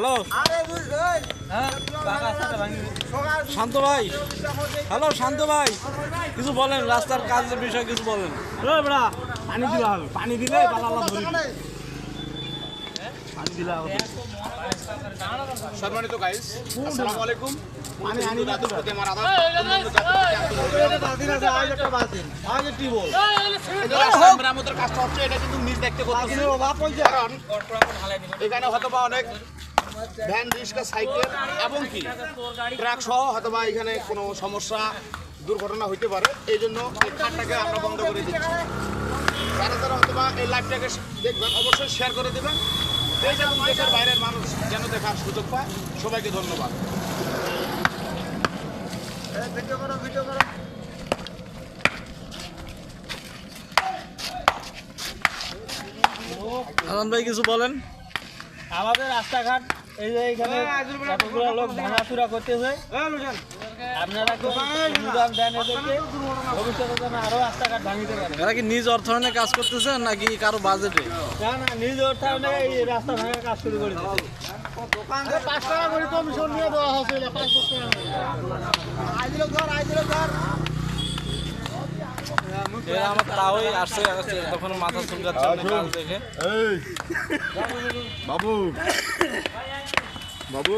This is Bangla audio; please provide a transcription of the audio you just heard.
হ্যালো শান্ত ভাই, হ্যালো শান্ত ভাই, কিছু বলেন, রাস্তার কাজের বিষয়ে কিছু বলেন। পানি দিলে হবে, পানি দিলে সম্মানিত গাইস, আসসালামু আলাইকুম। মেরামতের কাজটা হচ্ছে, এটা কিন্তু নিজ দেখতে করতেছি, কারণ এখানে হয়তোবা অনেক ভ্যান, রিক্সা, সাইকেল এবং কি ট্রাক সহ হয়তোবা এখানে কোনো সমস্যা, দুর্ঘটনা হইতে পারে। এই জন্য এই খাটটাকে আমরা বন্ধ করে দিচ্ছি। যারা যারা হয়তোবা এই লাইভটাকে দেখবেন অবশ্যই শেয়ার করে দেবেন, দেশ এবং দেশের বাইরের মানুষ যেন দেখার সুযোগ পায়। সবাইকে ধন্যবাদ। আনন্দ ভাই কিছু বলেন। আমাদের রাস্তাঘাট এই যে এখানে এতগুলো লোক ভাঙাচুরা করতেছে, আপনারা অনুদান দেন এদেরকে, ভবিষ্যতে যেন আরো রাস্তাঘাট ভাঙিতে পারে। এরা কি নিজ অর্থায়নে কাজ করতেছেন নাকি কারো বাজেটে? না না, নিজ অর্থায়নে এই রাস্তা ভাঙার কাজ শুরু করে দিচ্ছে। 5 টাকা করে কমিশন নিয়ে দেওয়া হচ্ছে, 5 টাকা। এরা আমার তাওই আসছে, তখন মাথা চুলকাচ্ছে কাজ দেখে। বাবু বাবু